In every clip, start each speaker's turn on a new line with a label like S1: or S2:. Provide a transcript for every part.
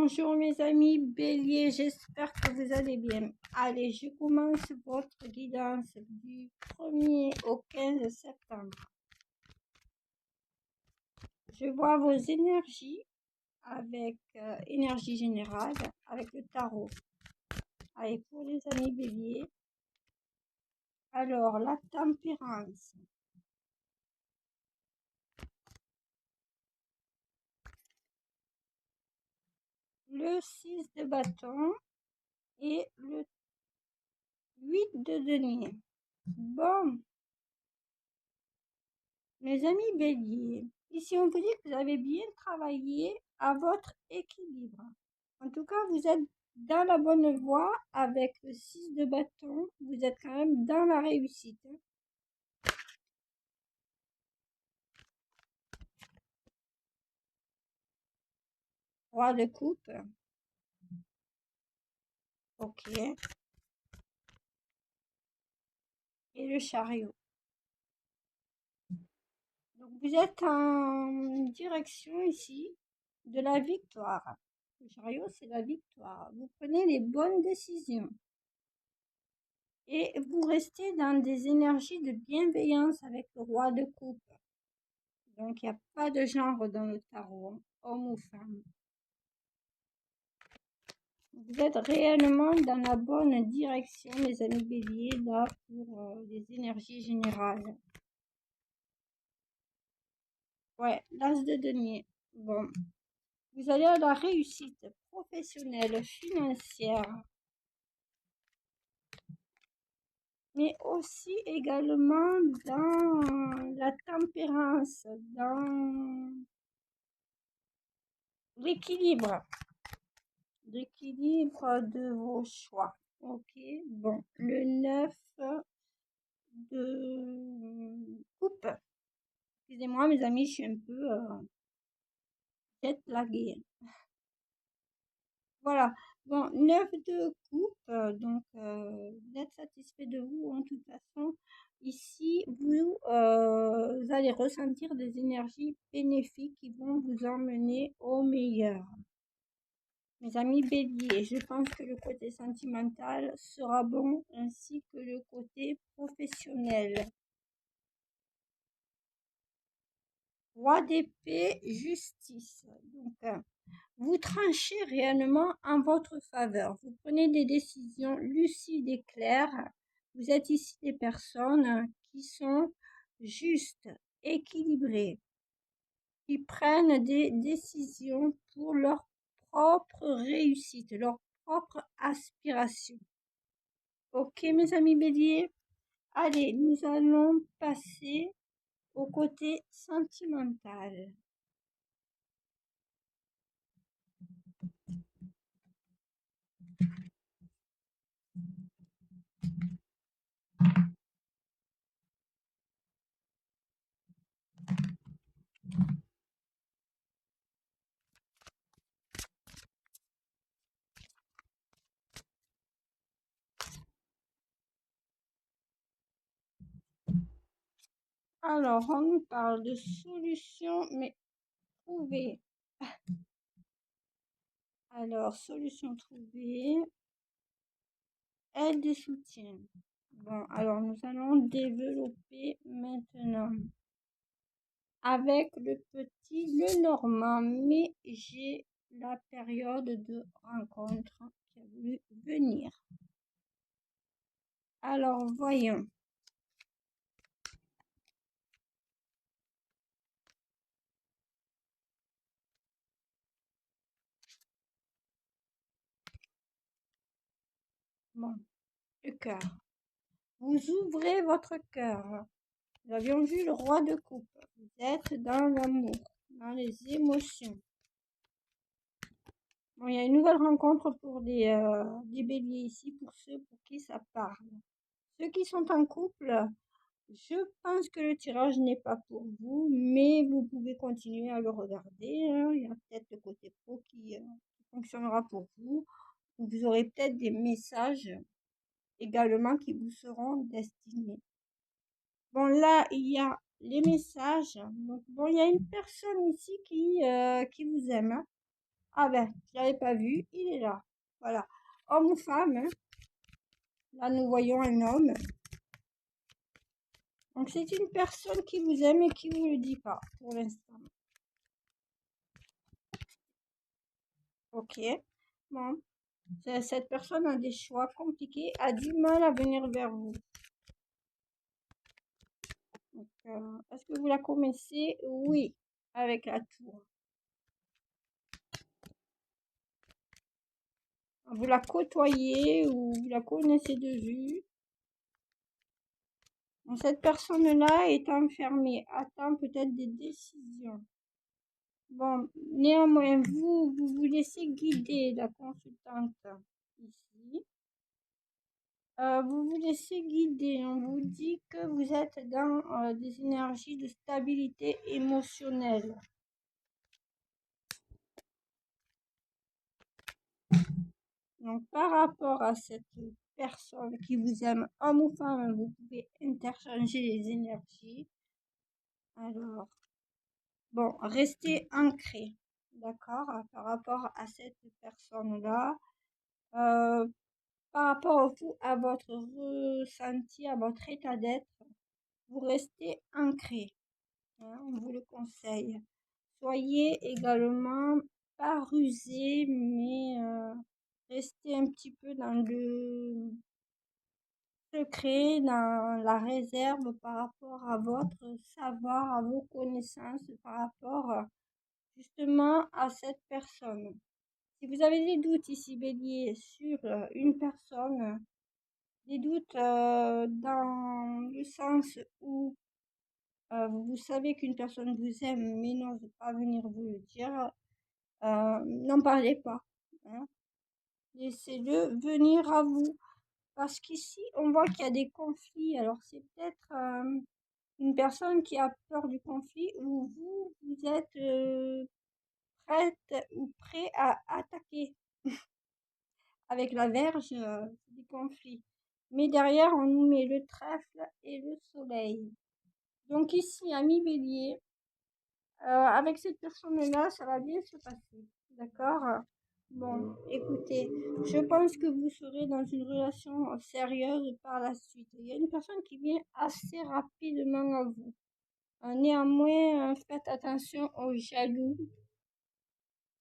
S1: Bonjour mes amis Bélier, j'espère que vous allez bien. Allez, je commence votre guidance du 1er au 15 septembre. Je vois vos énergies avec énergie générale, avec le tarot. Allez, pour les amis Bélier. Alors, la tempérance. Le 6 de bâton et le 8 de denier. Bon, mes amis Bélier, ici on vous dit que vous avez bien travaillé à votre équilibre. En tout cas, vous êtes dans la bonne voie avec le 6 de bâton. Vous êtes quand même dans la réussite. Roi de coupe. Ok. Et le chariot. Donc vous êtes en direction ici de la victoire. Le chariot, c'est la victoire. Vous prenez les bonnes décisions. Et vous restez dans des énergies de bienveillance avec le roi de coupe. Donc, il n'y a pas de genre dans le tarot, homme ou femme. Vous êtes réellement dans la bonne direction, mes amis Bélier, là, pour les énergies générales. Ouais, l'as de denier. Bon. Vous allez à la réussite professionnelle, financière, mais aussi également dans la tempérance, dans l'équilibre de vos choix. Ok, bon, le 9 de coupe. Excusez-moi, mes amis, je suis un peu tête laguée. Voilà, bon, 9 de coupe, donc vous êtes satisfait de vous, en toute façon. Ici, vous allez ressentir des énergies bénéfiques qui vont vous emmener au meilleur. Mes amis Bélier, je pense que le côté sentimental sera bon, ainsi que le côté professionnel. Roi d'épée, justice. Donc, vous tranchez réellement en votre faveur. Vous prenez des décisions lucides et claires. Vous êtes ici des personnes qui sont justes, équilibrées, qui prennent des décisions pour leur propre réussite, leur propre aspiration. Ok, mes amis Bélier? Allez, nous allons passer au côté sentimental. Alors, on nous parle de solutions, mais trouvées. Alors, solution trouvée, aide et soutien. Bon, alors nous allons développer maintenant avec le petit, le normand, mais j'ai la période de rencontre qui a voulu venir. Alors, voyons. Bon, le cœur. Vous ouvrez votre cœur. Nous avions vu le roi de coupe. Vous êtes dans l'amour, dans les émotions. Bon, il y a une nouvelle rencontre pour des béliers ici, pour ceux pour qui ça parle. Ceux qui sont en couple, je pense que le tirage n'est pas pour vous, mais vous pouvez continuer à le regarder, hein. Il y a peut-être le côté pro qui fonctionnera pour vous. Vous aurez peut-être des messages également qui vous seront destinés. Bon, là, il y a les messages. Donc, bon, il y a une personne ici qui vous aime, hein. Ah ben, je l'avais pas vu, il est là. Voilà. Homme ou femme, hein. Là, nous voyons un homme. Donc, c'est une personne qui vous aime et qui vous le dit pas pour l'instant. Ok. Bon. Cette personne a des choix compliqués, a du mal à venir vers vous. Donc, est-ce que vous la connaissez? Oui, avec la tour. Vous la côtoyez ou vous la connaissez de vue. Bon, cette personne-là est enfermée, attend peut-être des décisions. Bon, néanmoins, vous vous laissez guider, la consultante ici. Vous vous laissez guider. On vous dit que vous êtes dans des énergies de stabilité émotionnelle. Donc, par rapport à cette personne qui vous aime, homme ou femme, vous pouvez interchanger les énergies. Alors, bon, restez ancré, d'accord, par rapport à cette personne-là. Par rapport à votre ressenti, à votre état d'être, vous restez ancré, hein, on vous le conseille. Soyez également pas rusé, mais restez un petit peu dans le secret, dans la réserve par rapport à votre savoir, à vos connaissances, par rapport justement à cette personne. Si vous avez des doutes ici, Bélier, sur une personne, des doutes dans le sens où vous savez qu'une personne vous aime mais n'ose pas venir vous le dire, n'en parlez pas, hein. Laissez-le venir à vous. Parce qu'ici, on voit qu'il y a des conflits. Alors, c'est peut-être une personne qui a peur du conflit ou vous êtes prête ou prêt à attaquer avec la verge des conflits. Mais derrière, on nous met le trèfle et le soleil. Donc ici, ami Bélier, avec cette personne-là, ça va bien se passer. D'accord? Bon, écoutez, je pense que vous serez dans une relation sérieuse par la suite. Il y a une personne qui vient assez rapidement à vous. Néanmoins, faites attention aux jaloux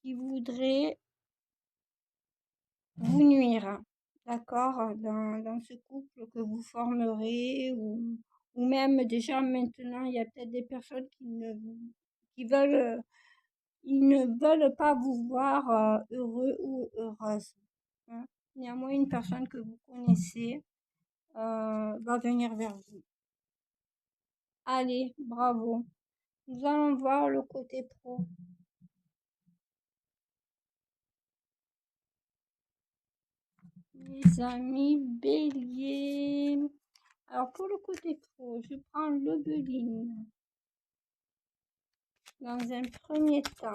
S1: qui voudraient vous nuire. D'accord? Dans ce couple que vous formerez ou même déjà maintenant, il y a peut-être des personnes qui veulent ils ne veulent pas vous voir heureux ou heureuse, hein. Néanmoins, une personne que vous connaissez va venir vers vous. Allez, bravo. Nous allons voir le côté pro. Les amis Bélier. Alors, pour le côté pro, je prends le Béline. Dans un premier temps,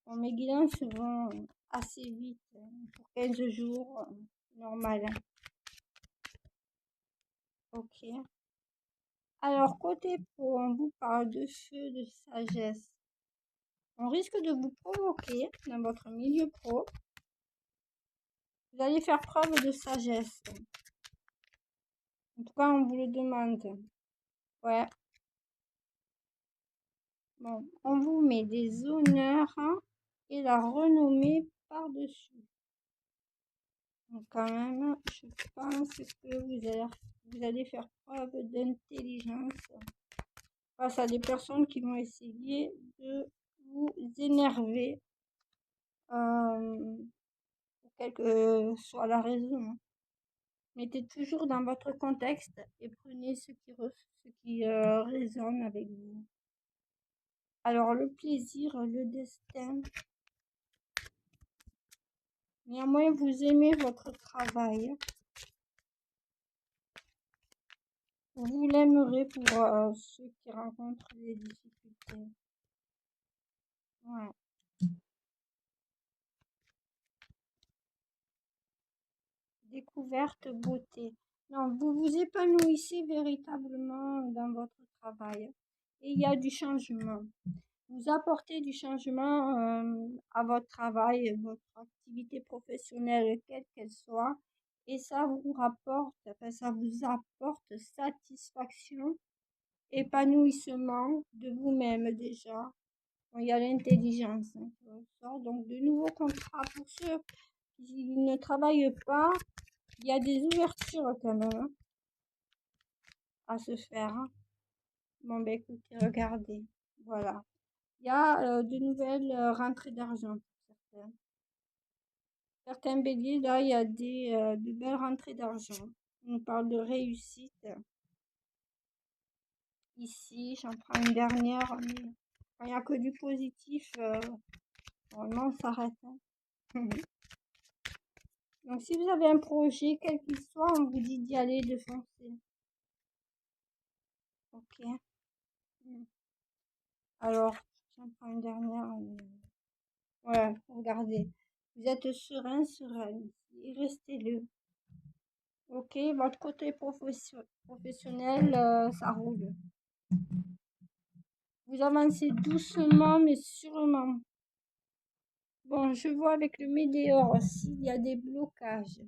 S1: bon, mes guidances vont assez vite, hein, pour 15 jours, normal, hein. Ok. Alors, côté pro, on vous parle de feu, de sagesse. On risque de vous provoquer dans votre milieu pro. Vous allez faire preuve de sagesse. En tout cas, on vous le demande. Ouais. Bon, on vous met des honneurs, hein, et la renommée par-dessus. Donc, quand même, je pense que vous allez faire preuve d'intelligence face à des personnes qui vont essayer de vous énerver. Quelle que soit la raison. Mettez toujours dans votre contexte et prenez ce qui résonne avec vous. Alors, le plaisir, le destin. Néanmoins, vous aimez votre travail. Vous l'aimerez pour ceux qui rencontrent des difficultés. Ouais. Découverte, beauté. Non, vous vous épanouissez véritablement dans votre travail. Et il y a du changement. vous apportez du changement à votre travail, votre activité professionnelle, quelle qu'elle soit, et ça vous rapporte, enfin, ça vous apporte satisfaction, épanouissement de vous-même déjà. Bon, il y a l'intelligence qui ressort, donc de nouveaux contrats pour ceux qui ne travaillent pas. Il y a des ouvertures quand même à se faire. Bon, ben écoutez, regardez. Voilà. Il y a de nouvelles rentrées d'argent pour certains. Certains béliers, là, il y a de belles rentrées d'argent. On parle de réussite. Ici, j'en prends une dernière. Mais quand il n'y a que du positif, normalement, on s'arrête. Hein. Donc, si vous avez un projet, quel qu'il soit, on vous dit d'y aller, de foncer. Ok. Alors, j'en prends une dernière. Ouais, regardez. Vous êtes serein, sereine. Et restez-le. Ok, votre côté professionnel, ça roule. Vous avancez doucement mais sûrement. Bon, je vois avec le météore aussi, il y a des blocages.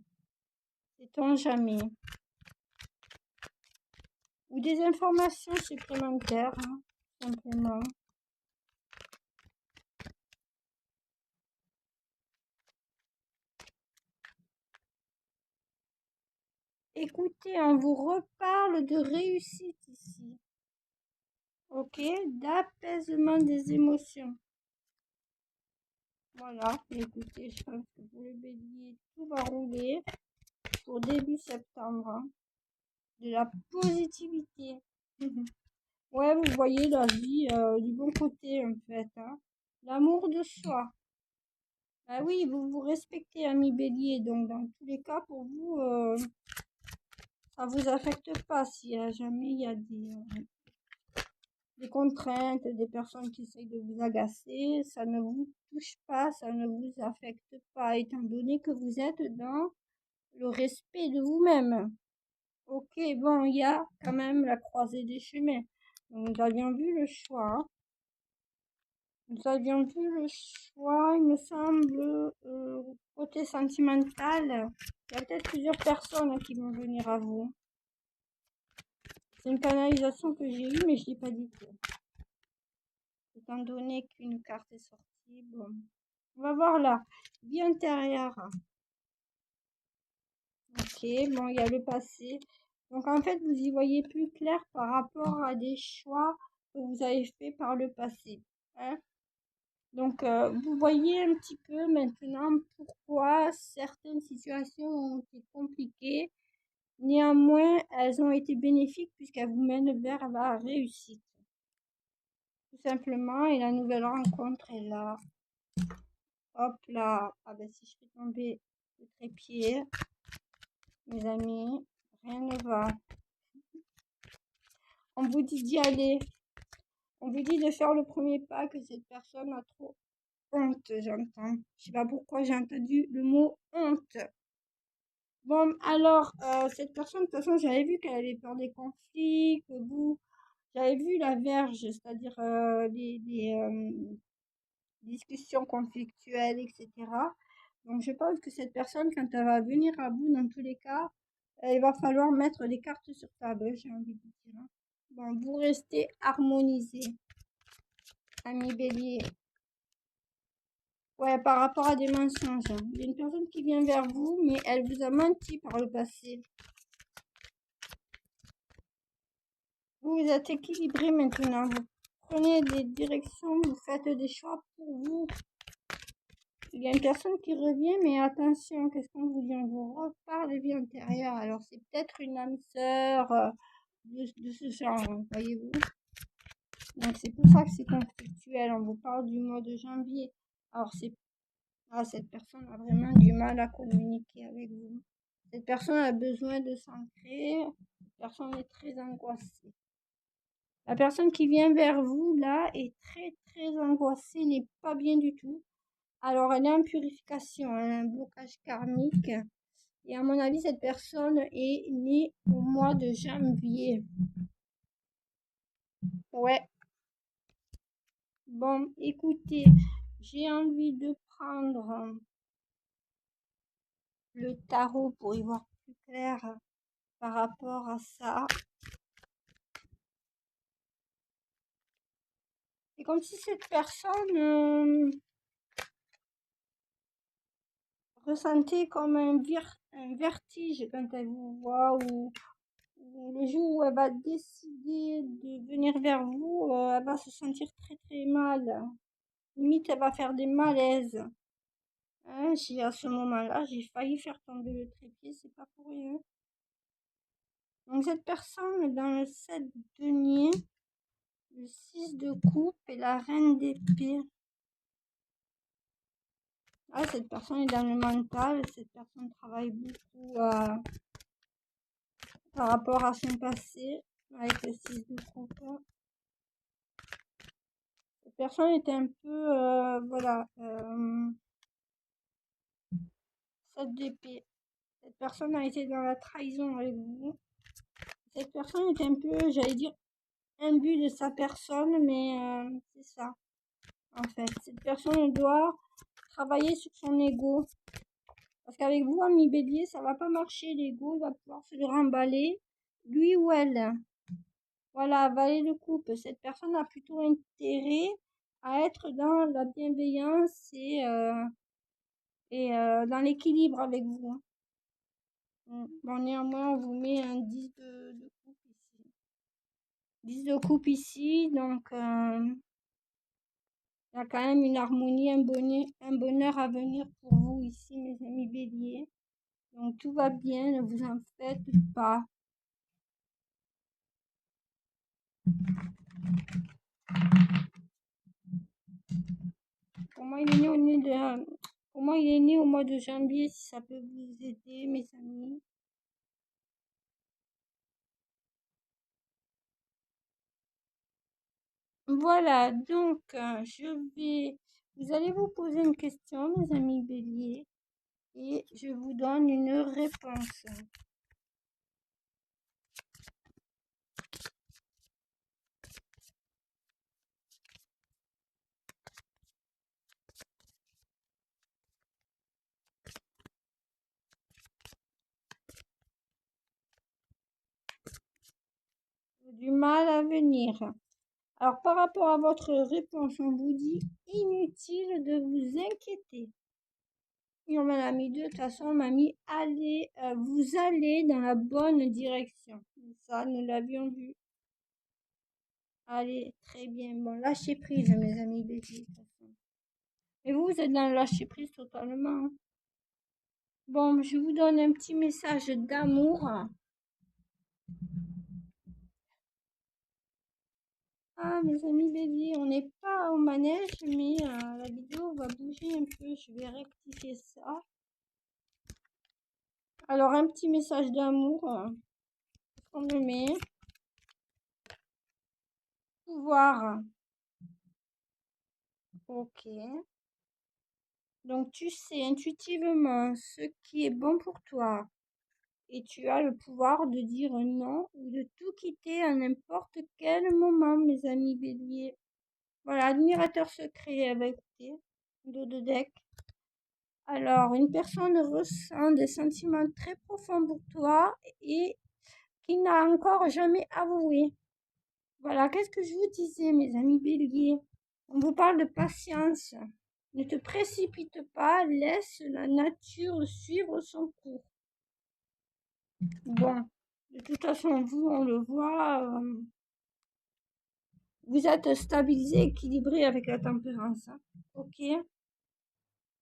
S1: Sait-on jamais. Ou des informations supplémentaires, hein, simplement. Écoutez, on vous reparle de réussite ici. Ok, d'apaisement des émotions. Voilà, écoutez, je pense que pour le bélier, tout va rouler pour début septembre. Hein. De la positivité. Ouais, vous voyez la vie du bon côté en fait. Hein. L'amour de soi. Ah oui, vous vous respectez, ami bélier, donc dans tous les cas, pour vous, ça vous affecte pas si jamais il y a des contraintes, des personnes qui essayent de vous agacer, ça ne vous touche pas, ça ne vous affecte pas, étant donné que vous êtes dans le respect de vous-même. Ok, bon, il y a quand même la croisée des chemins. Donc, nous avions vu le choix. Hein. Nous avions vu le choix, il me semble, côté sentimental. Il y a peut-être plusieurs personnes qui vont venir à vous. C'est une canalisation que j'ai eue, mais je ne l'ai pas dit tout. Étant donné qu'une carte est sortie, bon. On va voir là. Vie intérieure. Ok, bon, il y a le passé. Donc en fait, vous y voyez plus clair par rapport à des choix que vous avez fait par le passé. Hein. Donc vous voyez un petit peu maintenant pourquoi certaines situations ont été compliquées. Néanmoins, elles ont été bénéfiques puisqu'elles vous mènent vers la réussite. Tout simplement, et la nouvelle rencontre est là. Hop là. Ah ben si je fais tomber le trépied, mes amis, rien ne va. On vous dit d'y aller. On vous dit de faire le premier pas, que cette personne a trop honte, j'entends. Je sais pas pourquoi j'ai entendu le mot honte. Bon, alors, cette personne, de toute façon, j'avais vu qu'elle avait peur des conflits, que vous, j'avais vu la verge, c'est-à-dire les discussions conflictuelles, etc. Donc, je pense que cette personne, quand elle va venir à bout, dans tous les cas, il va falloir mettre les cartes sur table, j'ai envie de dire. Hein. Bon, vous restez harmonisé, ami bélier. Ouais, par rapport à des mensonges. Hein. Il y a une personne qui vient vers vous, mais elle vous a menti par le passé. Vous êtes équilibré maintenant. Vous prenez des directions, vous faites des choix pour vous. Il y a une personne qui revient, mais attention, qu'est-ce qu'on vous dit? On vous reparle de vie antérieure. Alors, c'est peut-être une âme sœur de ce genre, voyez-vous. Donc, c'est pour ça que c'est conflictuel. On vous parle du mois de janvier. Alors, cette personne a vraiment du mal à communiquer avec vous. Cette personne a besoin de s'ancrer. Cette personne est très angoissée. La personne qui vient vers vous, là, est très, très angoissée, n'est pas bien du tout. Alors, elle est en purification, elle a un blocage karmique. Et à mon avis, cette personne est née au mois de janvier. Ouais. Bon, écoutez, j'ai envie de prendre le tarot pour y voir plus clair par rapport à ça. C'est comme si cette personne ressentait comme un vertige quand elle vous voit, ou le jour où elle va décider de venir vers vous, elle va se sentir très très mal. Limite, elle va faire des malaises. Hein, à ce moment-là, j'ai failli faire tomber le trépied, c'est pas pour rien. Donc cette personne dans le 7 de denier, le 6 de coupe et la reine d'épée. Ah, cette personne est dans le mental, cette personne travaille beaucoup par rapport à son passé avec le 6 de coupe. Cette personne était un peu, voilà, 7 d'épée. Cette personne a été dans la trahison avec vous. Cette personne était un peu, j'allais dire, imbue de sa personne, mais c'est ça, en fait. Cette personne doit travailler sur son ego. Parce qu'avec vous, ami bélier, ça va pas marcher. L'ego va pouvoir se le remballer, lui ou elle. Voilà, valet de coupe. Cette personne a plutôt intérêt à être dans la bienveillance et dans l'équilibre avec vous. Bon, néanmoins, on vous met un 10 de coupe ici. 10 de coupe ici, donc il y a quand même une harmonie, un bonheur à venir pour vous ici, mes amis béliers. Donc tout va bien, ne vous en faites pas. Comment il est né comment il est né au mois de janvier, si ça peut vous aider, mes amis. Voilà, donc vous allez vous poser une question, mes amis béliers, et je vous donne une réponse. Du mal à venir. Alors, par rapport à votre réponse, on vous dit inutile de vous inquiéter. Et on m'a mis deux, de toute façon, on m'a mis allez, vous allez dans la bonne direction. Ça, nous l'avions vu. Allez, très bien. Bon, lâchez prise, mes amis béliers, de toute façon. Et vous, vous êtes dans le lâcher prise totalement. Bon, je vous donne un petit message d'amour. Ah, mes amis béliers, on n'est pas au manège, mais la vidéo va bouger un peu. Je vais rectifier ça. Alors, un petit message d'amour. On me met pouvoir. Ok. Donc, tu sais intuitivement ce qui est bon pour toi. Et tu as le pouvoir de dire non ou de tout quitter à n'importe quel moment, mes amis béliers. Voilà, admirateur secret, avec écoutez, dos de deck. Alors, une personne ressent des sentiments très profonds pour toi et qui n'a encore jamais avoué. Voilà, qu'est-ce que je vous disais, mes amis béliers? On vous parle de patience. Ne te précipite pas, laisse la nature suivre son cours. Bon, de toute façon, vous, on le voit, vous êtes stabilisé, équilibré avec la tempérance. Hein. Ok?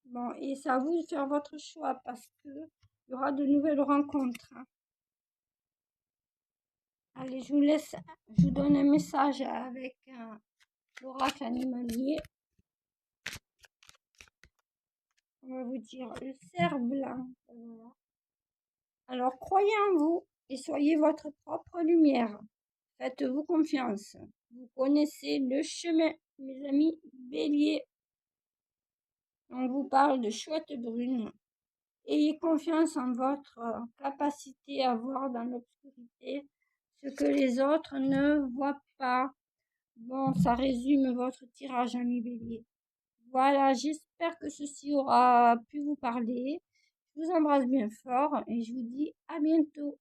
S1: Bon, et c'est à vous de faire votre choix parce que il y aura de nouvelles rencontres. Hein. Allez, je vous laisse, je vous donne un message avec l'oracle animalier. On va vous dire le cerf blanc. Voilà. Alors, croyez en vous et soyez votre propre lumière. Faites-vous confiance. Vous connaissez le chemin, mes amis béliers. On vous parle de chouette brune. Ayez confiance en votre capacité à voir dans l'obscurité ce que les autres ne voient pas. Bon, ça résume votre tirage, ami Bélier. Voilà, j'espère que ceci aura pu vous parler. Je vous embrasse bien fort et je vous dis à bientôt.